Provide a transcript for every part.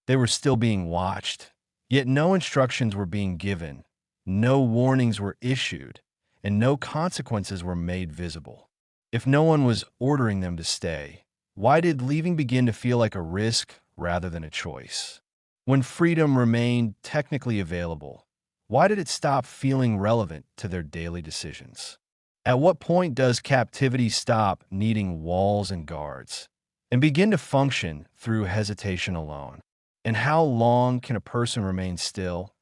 They were still being watched, yet no instructions were being given, no warnings were issued, and no consequences were made visible. If no one was ordering them to stay, why did leaving begin to feel like a risk rather than a choice? When freedom remained technically available, why did it stop feeling relevant to their daily decisions? At what point does captivity stop needing walls and guards and begin to function through hesitation alone? And how long can a person remain still,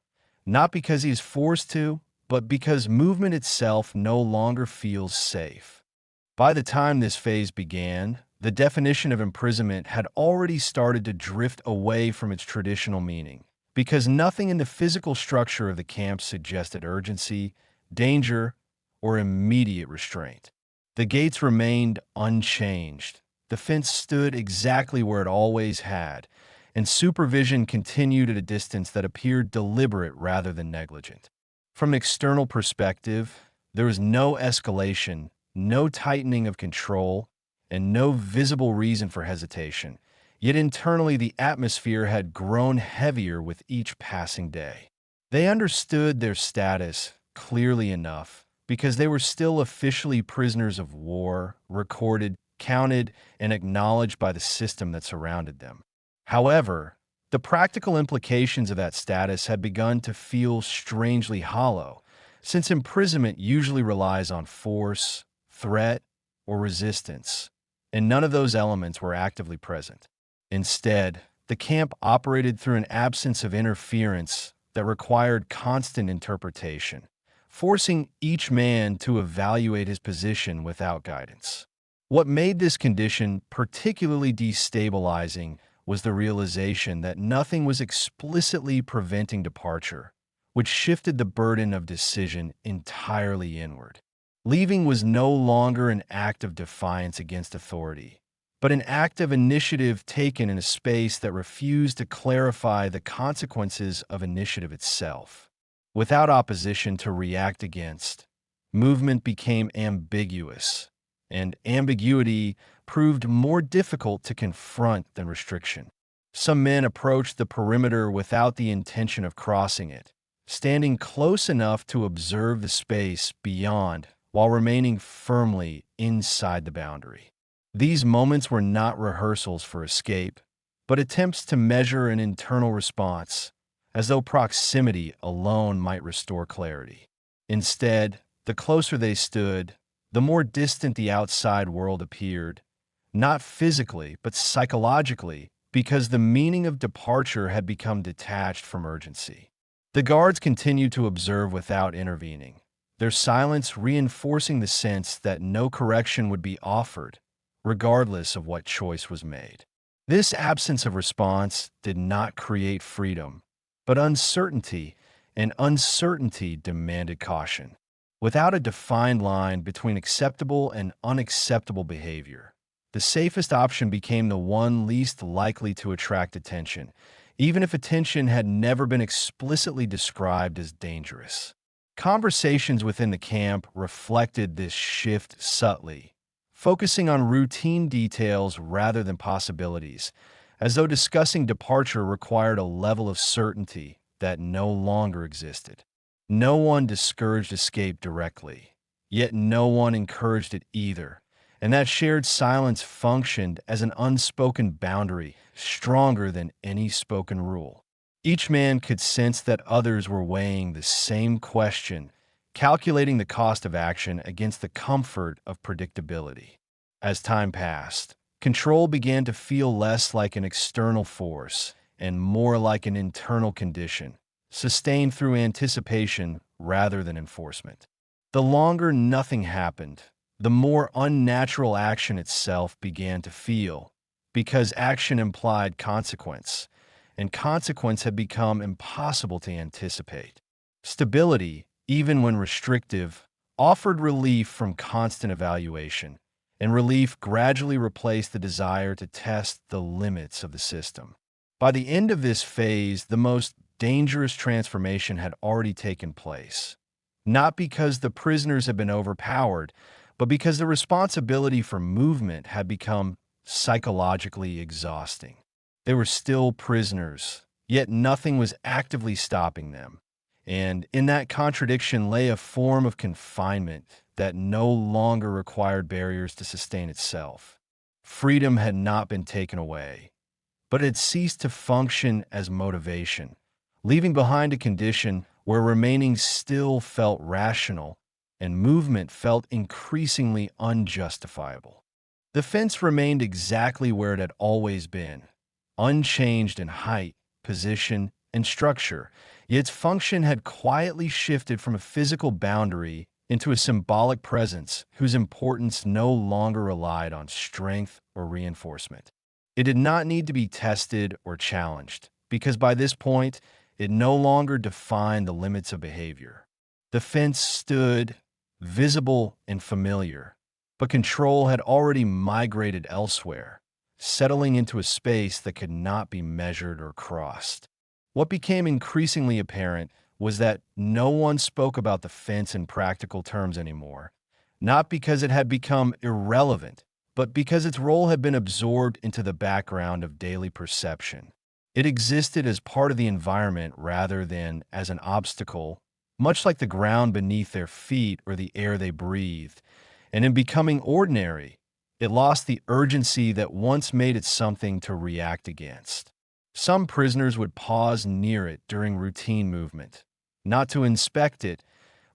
not because he is forced to, but because movement itself no longer feels safe? By the time this phase began, the definition of imprisonment had already started to drift away from its traditional meaning, because nothing in the physical structure of the camp suggested urgency, danger, or immediate restraint. The gates remained unchanged. The fence stood exactly where it always had, and supervision continued at a distance that appeared deliberate rather than negligent. From an external perspective, there was no escalation, no tightening of control, and no visible reason for hesitation. Yet internally, the atmosphere had grown heavier with each passing day. They understood their status clearly enough because they were still officially prisoners of war, recorded, counted, and acknowledged by the system that surrounded them. However, the practical implications of that status had begun to feel strangely hollow, since imprisonment usually relies on force, threat, or resistance, and none of those elements were actively present. Instead, the camp operated through an absence of interference that required constant interpretation, forcing each man to evaluate his position without guidance. What made this condition particularly destabilizing was the realization that nothing was explicitly preventing departure, which shifted the burden of decision entirely inward. Leaving was no longer an act of defiance against authority, but an act of initiative taken in a space that refused to clarify the consequences of initiative itself. Without opposition to react against, movement became ambiguous, and ambiguity proved more difficult to confront than restriction. Some men approached the perimeter without the intention of crossing it, standing close enough to observe the space beyond while remaining firmly inside the boundary. These moments were not rehearsals for escape, but attempts to measure an internal response, as though proximity alone might restore clarity. Instead, the closer they stood, the more distant the outside world appeared, not physically, but psychologically, because the meaning of departure had become detached from urgency. The guards continued to observe without intervening, their silence reinforcing the sense that no correction would be offered, regardless of what choice was made. This absence of response did not create freedom, but uncertainty, and uncertainty demanded caution. Without a defined line between acceptable and unacceptable behavior, the safest option became the one least likely to attract attention, even if attention had never been explicitly described as dangerous. Conversations within the camp reflected this shift subtly, focusing on routine details rather than possibilities, as though discussing departure required a level of certainty that no longer existed. No one discouraged escape directly, yet no one encouraged it either, and that shared silence functioned as an unspoken boundary stronger than any spoken rule. Each man could sense that others were weighing the same question, calculating the cost of action against the comfort of predictability. As time passed, control began to feel less like an external force and more like an internal condition, sustained through anticipation rather than enforcement. The longer nothing happened, the more unnatural action itself began to feel, because action implied consequence, and consequence had become impossible to anticipate. Stability, even when restrictive, offered relief from constant evaluation, and relief gradually replaced the desire to test the limits of the system. By the end of this phase, the most dangerous transformation had already taken place, not because the prisoners had been overpowered, but because the responsibility for movement had become psychologically exhausting. They were still prisoners, yet nothing was actively stopping them. And in that contradiction lay a form of confinement that no longer required barriers to sustain itself. Freedom had not been taken away, but it had ceased to function as motivation, leaving behind a condition where remaining still felt rational and movement felt increasingly unjustifiable. The fence remained exactly where it had always been, unchanged in height, position, and structure, yet its function had quietly shifted from a physical boundary into a symbolic presence whose importance no longer relied on strength or reinforcement. It did not need to be tested or challenged, because by this point, it no longer defined the limits of behavior. The fence stood, visible and familiar, but control had already migrated elsewhere, settling into a space that could not be measured or crossed. What became increasingly apparent was that no one spoke about the fence in practical terms anymore, not because it had become irrelevant, but because its role had been absorbed into the background of daily perception. It existed as part of the environment rather than as an obstacle, much like the ground beneath their feet or the air they breathed. And in becoming ordinary, it lost the urgency that once made it something to react against. Some prisoners would pause near it during routine movement, not to inspect it,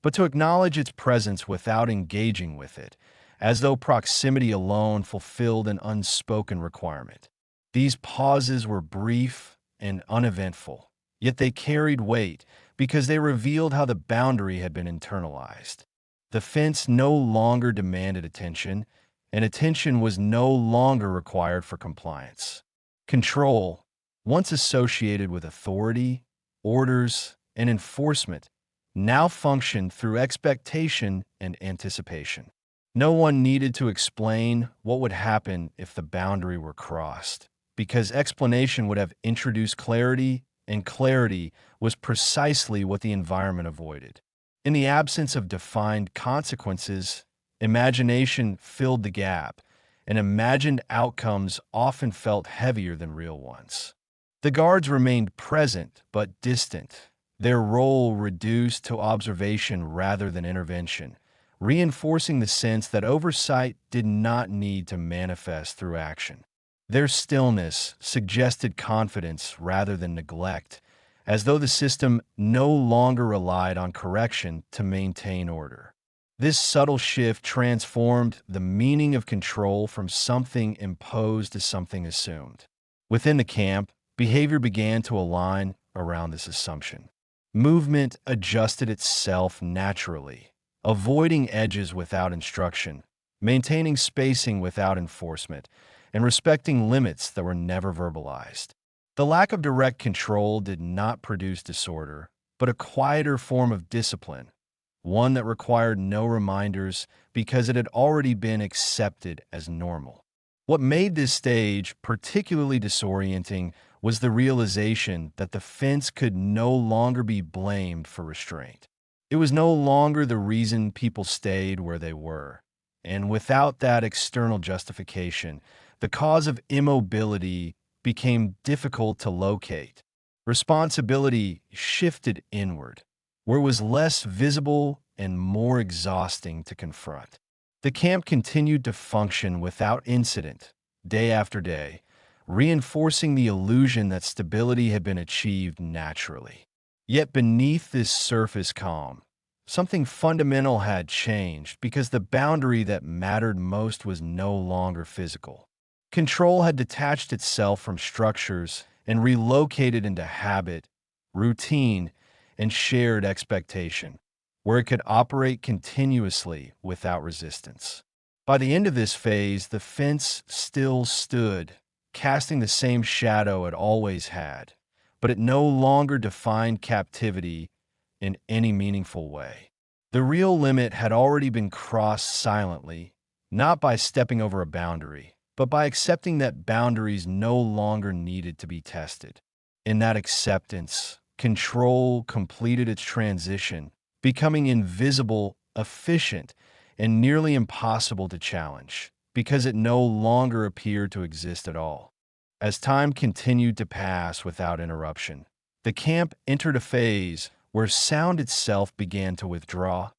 but to acknowledge its presence without engaging with it, as though proximity alone fulfilled an unspoken requirement. These pauses were brief and uneventful, yet they carried weight because they revealed how the boundary had been internalized. The fence no longer demanded attention, and attention was no longer required for compliance. Control, once associated with authority, orders, and enforcement, now functioned through expectation and anticipation. No one needed to explain what would happen if the boundary were crossed, because explanation would have introduced clarity, and clarity was precisely what the environment avoided. In the absence of defined consequences, imagination filled the gap, and imagined outcomes often felt heavier than real ones. The guards remained present but distant, their role reduced to observation rather than intervention, reinforcing the sense that oversight did not need to manifest through action. Their stillness suggested confidence rather than neglect, as though the system no longer relied on correction to maintain order. This subtle shift transformed the meaning of control from something imposed to something assumed. Within the camp, behavior began to align around this assumption. Movement adjusted itself naturally, avoiding edges without instruction, maintaining spacing without enforcement, and respecting limits that were never verbalized. The lack of direct control did not produce disorder, but a quieter form of discipline, one that required no reminders because it had already been accepted as normal. What made this stage particularly disorienting was the realization that the fence could no longer be blamed for restraint. It was no longer the reason people stayed where they were, and without that external justification, the cause of immobility became difficult to locate. Responsibility shifted inward, where it was less visible and more exhausting to confront. The camp continued to function without incident, day after day, reinforcing the illusion that stability had been achieved naturally. Yet beneath this surface calm, something fundamental had changed because the boundary that mattered most was no longer physical. Control had detached itself from structures and relocated into habit, routine, and shared expectation, where it could operate continuously without resistance. By the end of this phase, the fence still stood, casting the same shadow it always had, but it no longer defined captivity in any meaningful way. The real limit had already been crossed silently, not by stepping over a boundary, but by accepting that boundaries no longer needed to be tested. In that acceptance, control completed its transition, becoming invisible, efficient, and nearly impossible to challenge, because it no longer appeared to exist at all. As time continued to pass without interruption, the camp entered a phase where sound itself began to withdraw,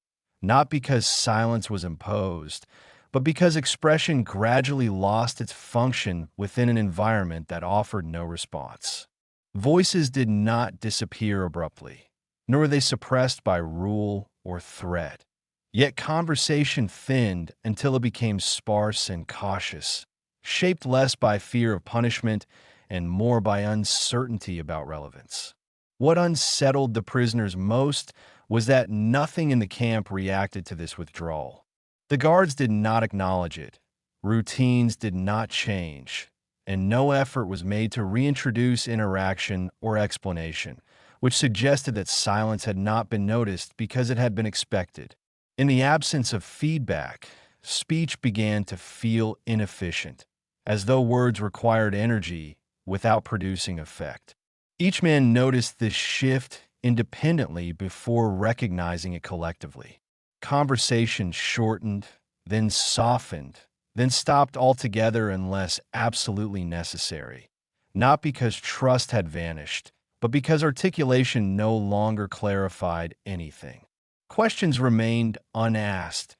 not because silence was imposed, but because expression gradually lost its function within an environment that offered no response. Voices did not disappear abruptly, nor were they suppressed by rule or threat. Yet conversation thinned until it became sparse and cautious, shaped less by fear of punishment and more by uncertainty about relevance. What unsettled the prisoners most was that nothing in the camp reacted to this withdrawal. The guards did not acknowledge it, routines did not change, and no effort was made to reintroduce interaction or explanation, which suggested that silence had not been noticed because it had been expected. In the absence of feedback, speech began to feel inefficient, as though words required energy without producing effect. Each man noticed this shift independently before recognizing it collectively. Conversation shortened, then softened, then stopped altogether unless absolutely necessary, not because trust had vanished, but because articulation no longer clarified anything. Questions remained unasked,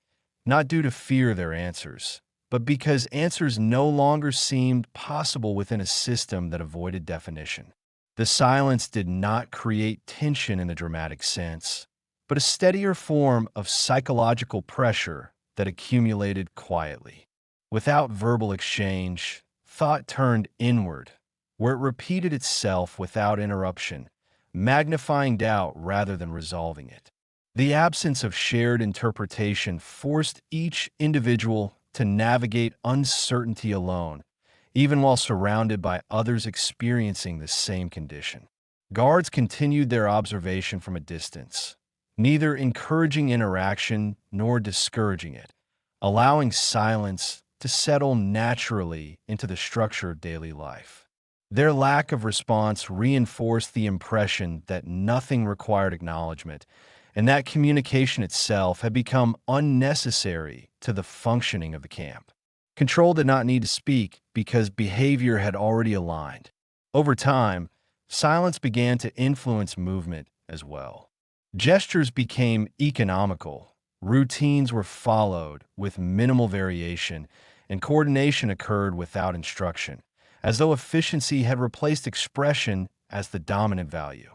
not due to fear their answers, but because answers no longer seemed possible within a system that avoided definition. The silence did not create tension in a dramatic sense, but a steadier form of psychological pressure that accumulated quietly. Without verbal exchange, thought turned inward, where it repeated itself without interruption, magnifying doubt rather than resolving it. The absence of shared interpretation forced each individual to navigate uncertainty alone, even while surrounded by others experiencing the same condition. Guards continued their observation from a distance, neither encouraging interaction nor discouraging it, allowing silence to settle naturally into the structure of daily life. Their lack of response reinforced the impression that nothing required acknowledgement, and that communication itself had become unnecessary to the functioning of the camp. Control did not need to speak because behavior had already aligned. Over time, silence began to influence movement as well. Gestures became economical, routines were followed with minimal variation, and coordination occurred without instruction, as though efficiency had replaced expression as the dominant value.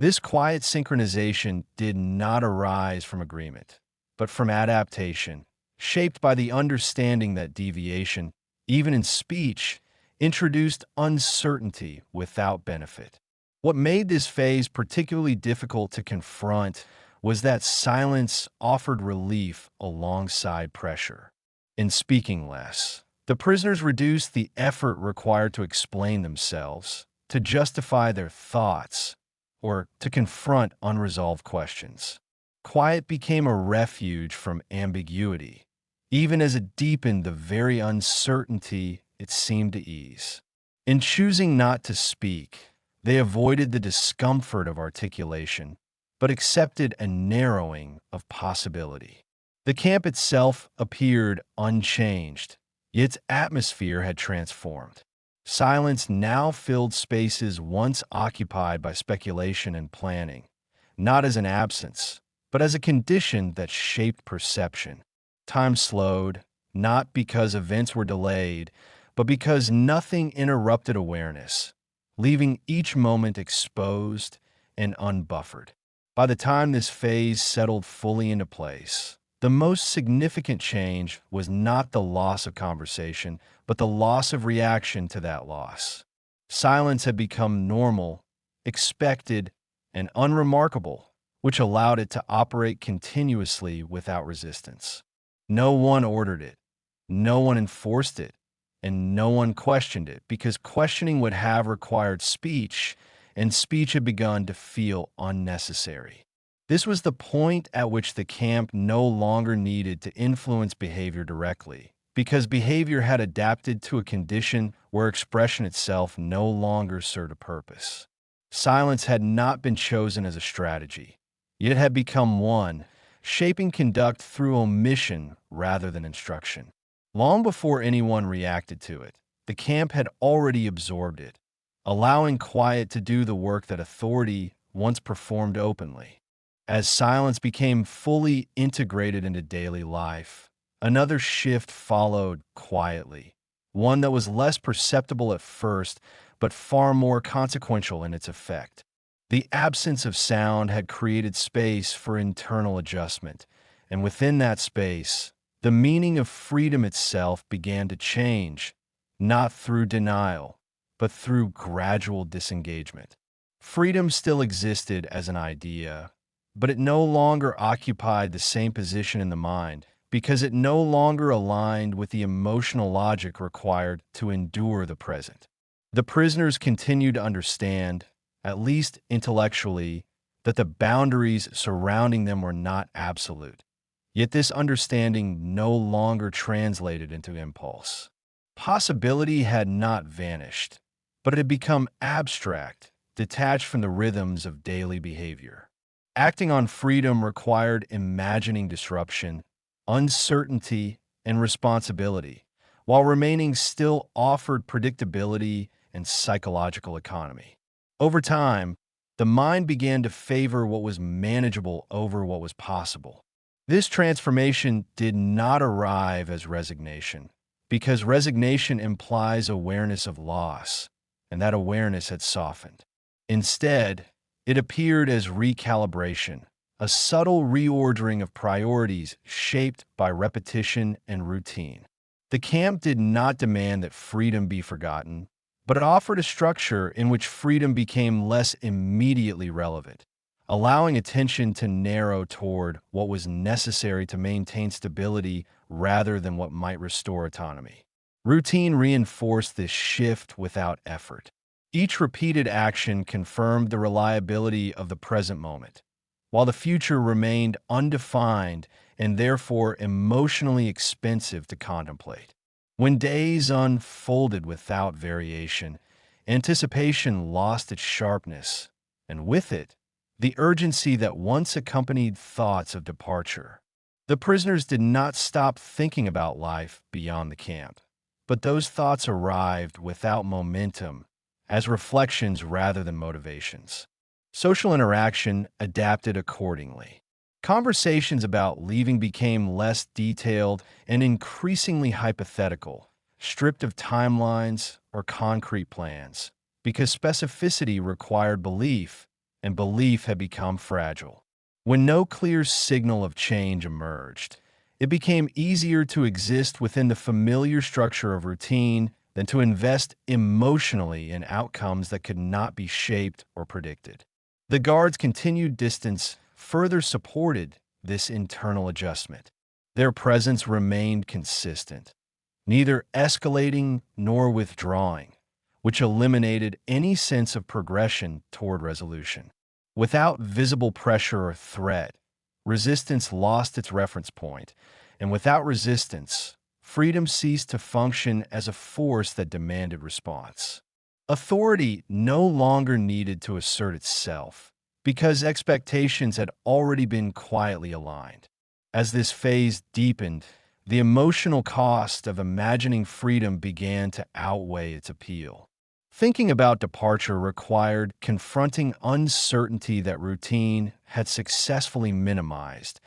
This quiet synchronization did not arise from agreement, but from adaptation, shaped by the understanding that deviation, even in speech, introduced uncertainty without benefit. What made this phase particularly difficult to confront was that silence offered relief alongside pressure. In speaking less, the prisoners reduced the effort required to explain themselves, to justify their thoughts, or to confront unresolved questions. Quiet became a refuge from ambiguity, even as it deepened the very uncertainty it seemed to ease. In choosing not to speak, they avoided the discomfort of articulation, but accepted a narrowing of possibility. The camp itself appeared unchanged, yet its atmosphere had transformed. Silence now filled spaces once occupied by speculation and planning, not as an absence, but as a condition that shaped perception. Time slowed, not because events were delayed, but because nothing interrupted awareness, leaving each moment exposed and unbuffered. By the time this phase settled fully into place, the most significant change was not the loss of conversation, but the loss of reaction to that loss. Silence had become normal, expected, and unremarkable, which allowed it to operate continuously without resistance. No one ordered it, no one enforced it, and no one questioned it, because questioning would have required speech, and speech had begun to feel unnecessary. This was the point at which the camp no longer needed to influence behavior directly, because behavior had adapted to a condition where expression itself no longer served a purpose. Silence had not been chosen as a strategy. It had become one, shaping conduct through omission rather than instruction. Long before anyone reacted to it, The camp had already absorbed it, allowing quiet to do the work that authority once performed openly. As silence became fully integrated into daily life, another shift followed quietly, one that was less perceptible at first, but far more consequential in its effect. The absence of sound had created space for internal adjustment, and within that space, the meaning of freedom itself began to change, not through denial, but through gradual disengagement. Freedom still existed as an idea, but it no longer occupied the same position in the mind because it no longer aligned with the emotional logic required to endure the present. The prisoners continued to understand, at least intellectually, that the boundaries surrounding them were not absolute. Yet this understanding no longer translated into impulse. Possibility had not vanished, but it had become abstract, detached from the rhythms of daily behavior. Acting on freedom required imagining disruption, uncertainty, and responsibility, while remaining still offered predictability and psychological economy. Over time, the mind began to favor what was manageable over what was possible. This transformation did not arrive as resignation, because resignation implies awareness of loss, and that awareness had softened. Instead, it appeared as recalibration, a subtle reordering of priorities shaped by repetition and routine. The camp did not demand that freedom be forgotten, but it offered a structure in which freedom became less immediately relevant, allowing attention to narrow toward what was necessary to maintain stability rather than what might restore autonomy. Routine reinforced this shift without effort. Each repeated action confirmed the reliability of the present moment, while the future remained undefined and therefore emotionally expensive to contemplate. When days unfolded without variation, anticipation lost its sharpness, and with it, the urgency that once accompanied thoughts of departure. The prisoners did not stop thinking about life beyond the camp, but those thoughts arrived without momentum, as reflections rather than motivations. Social interaction adapted accordingly. Conversations about leaving became less detailed and increasingly hypothetical, stripped of timelines or concrete plans, because specificity required belief, and belief had become fragile. When no clear signal of change emerged, it became easier to exist within the familiar structure of routine than to invest emotionally in outcomes that could not be shaped or predicted. The guards' continued distance further supported this internal adjustment. Their presence remained consistent, neither escalating nor withdrawing, which eliminated any sense of progression toward resolution. Without visible pressure or threat, resistance lost its reference point, and without resistance, freedom ceased to function as a force that demanded response. Authority no longer needed to assert itself, because expectations had already been quietly aligned. As this phase deepened, the emotional cost of imagining freedom began to outweigh its appeal. Thinking about departure required confronting uncertainty that routine had successfully minimized,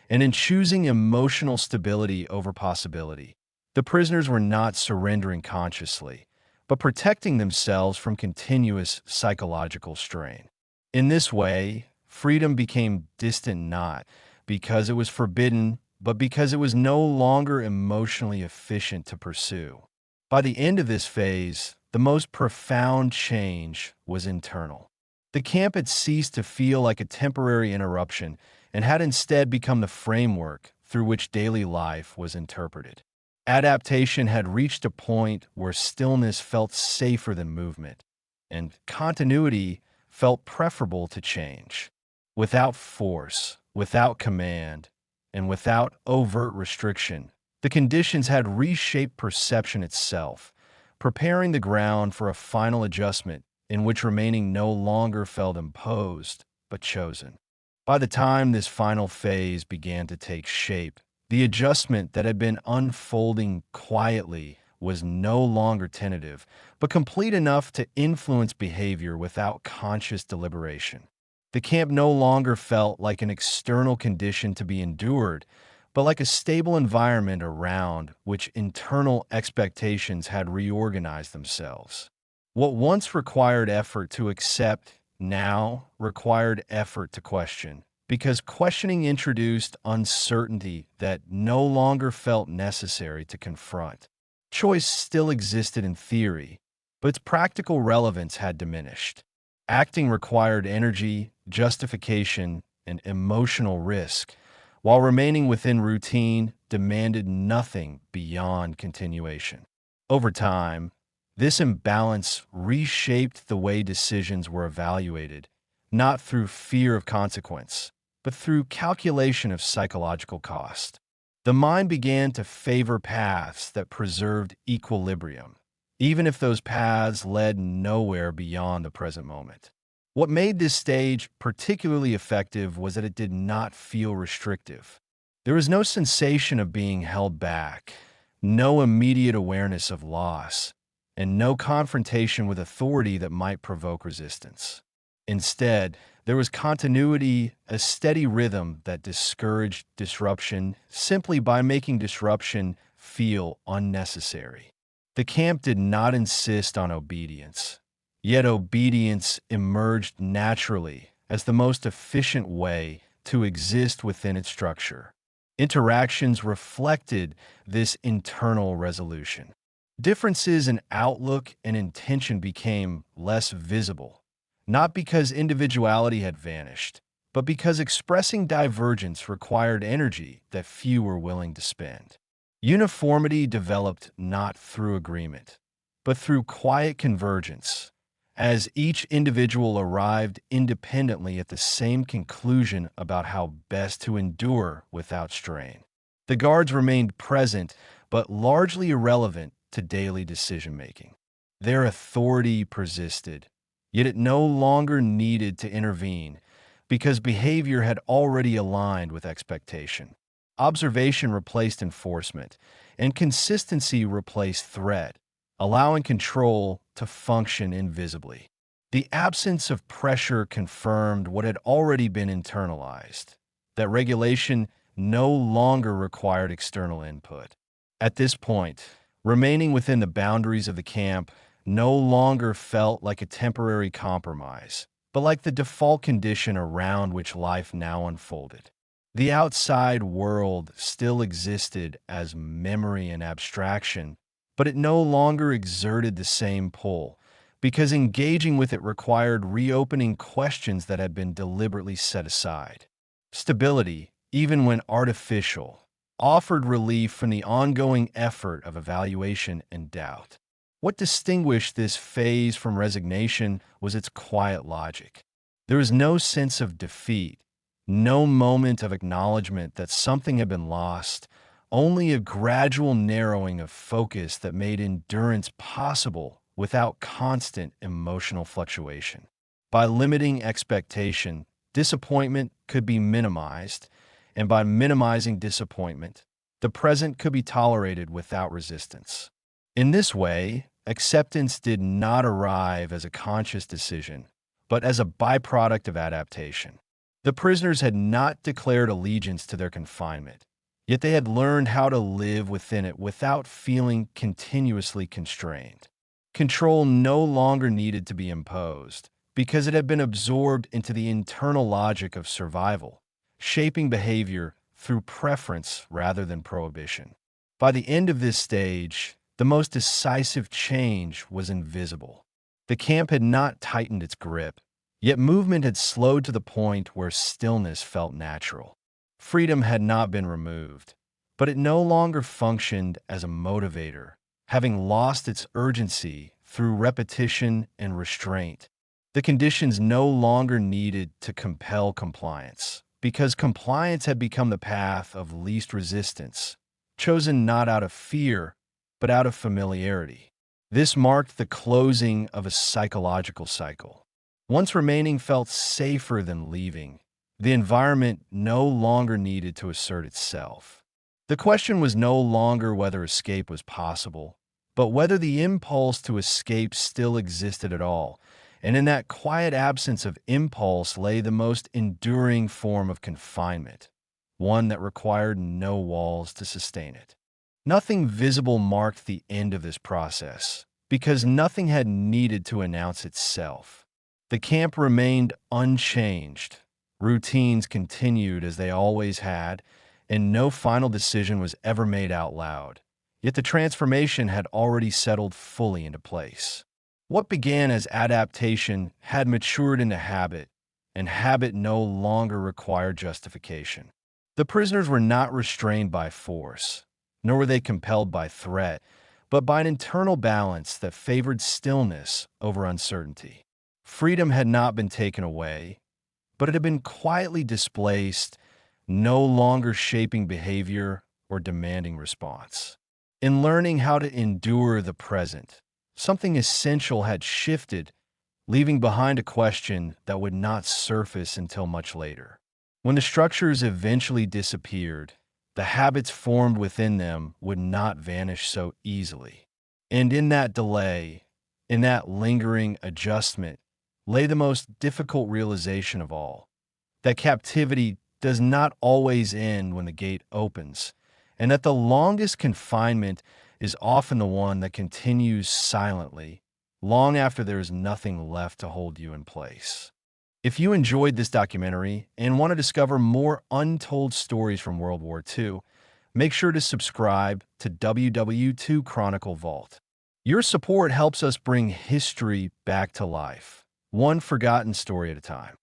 and in choosing emotional stability over possibility, the prisoners were not surrendering consciously, but protecting themselves from continuous psychological strain. In this way, freedom became distant not because it was forbidden, but because it was no longer emotionally efficient to pursue. By the end of this phase, the most profound change was internal. The camp had ceased to feel like a temporary interruption and had instead become the framework through which daily life was interpreted. Adaptation had reached a point where stillness felt safer than movement, and continuity felt preferable to change. Without force, without command, and without overt restriction, the conditions had reshaped perception itself, preparing the ground for a final adjustment in which remaining no longer felt imposed, but chosen. By the time this final phase began to take shape, the adjustment that had been unfolding quietly was no longer tentative, but complete enough to influence behavior without conscious deliberation. The camp no longer felt like an external condition to be endured, but like a stable environment around which internal expectations had reorganized themselves. What once required effort to accept now required effort to question, because questioning introduced uncertainty that no longer felt necessary to confront. Choice still existed in theory, but its practical relevance had diminished. Acting required energy, justification, and emotional risk, while remaining within routine demanded nothing beyond continuation. Over time, this imbalance reshaped the way decisions were evaluated, not through fear of consequence, but through calculation of psychological cost. The mind began to favor paths that preserved equilibrium, even if those paths led nowhere beyond the present moment. What made this stage particularly effective was that it did not feel restrictive. There was no sensation of being held back, no immediate awareness of loss, and no confrontation with authority that might provoke resistance. Instead, there was continuity, a steady rhythm that discouraged disruption simply by making disruption feel unnecessary. The camp did not insist on obedience, yet obedience emerged naturally as the most efficient way to exist within its structure. Interactions reflected this internal resolution. Differences in outlook and intention became less visible, not because individuality had vanished, but because expressing divergence required energy that few were willing to spend. Uniformity developed not through agreement, but through quiet convergence, as each individual arrived independently at the same conclusion about how best to endure without strain. The guards remained present, but largely irrelevant to daily decision-making. Their authority persisted, yet it no longer needed to intervene because behavior had already aligned with expectation. Observation replaced enforcement, and consistency replaced threat, allowing control to function invisibly. The absence of pressure confirmed what had already been internalized, that regulation no longer required external input. At this point, remaining within the boundaries of the camp no longer felt like a temporary compromise, but like the default condition around which life now unfolded. The outside world still existed as memory and abstraction, but it no longer exerted the same pull, because engaging with it required reopening questions that had been deliberately set aside. Stability, even when artificial, offered relief from the ongoing effort of evaluation and doubt. What distinguished this phase from resignation was its quiet logic. There was no sense of defeat, no moment of acknowledgement that something had been lost, only a gradual narrowing of focus that made endurance possible without constant emotional fluctuation. By limiting expectation, disappointment could be minimized, and by minimizing disappointment, the present could be tolerated without resistance. In this way, acceptance did not arrive as a conscious decision, but as a byproduct of adaptation. The prisoners had not declared allegiance to their confinement, yet they had learned how to live within it without feeling continuously constrained. Control no longer needed to be imposed, because it had been absorbed into the internal logic of survival, shaping behavior through preference rather than prohibition. By the end of this stage, the most decisive change was invisible. The camp had not tightened its grip, yet movement had slowed to the point where stillness felt natural. Freedom had not been removed, but it no longer functioned as a motivator, having lost its urgency through repetition and restraint. The conditions no longer needed to compel compliance, because compliance had become the path of least resistance, chosen not out of fear, but out of familiarity. This marked the closing of a psychological cycle. Once remaining felt safer than leaving, the environment no longer needed to assert itself. The question was no longer whether escape was possible, but whether the impulse to escape still existed at all. And in that quiet absence of impulse lay the most enduring form of confinement, one that required no walls to sustain it. Nothing visible marked the end of this process, because nothing had needed to announce itself. The camp remained unchanged. Routines continued as they always had, and no final decision was ever made out loud. Yet the transformation had already settled fully into place. What began as adaptation had matured into habit, and habit no longer required justification. The prisoners were not restrained by force, nor were they compelled by threat, but by an internal balance that favored stillness over uncertainty. Freedom had not been taken away, but it had been quietly displaced, no longer shaping behavior or demanding response. In learning how to endure the present, something essential had shifted, leaving behind a question that would not surface until much later. When the structures eventually disappeared, the habits formed within them would not vanish so easily. And in that delay, in that lingering adjustment, lay the most difficult realization of all, that captivity does not always end when the gate opens, and that the longest confinement is often the one that continues silently, long after there is nothing left to hold you in place. If you enjoyed this documentary and want to discover more untold stories from World War II, make sure to subscribe to WWII Chronicle Vault. Your support helps us bring history back to life, one forgotten story at a time.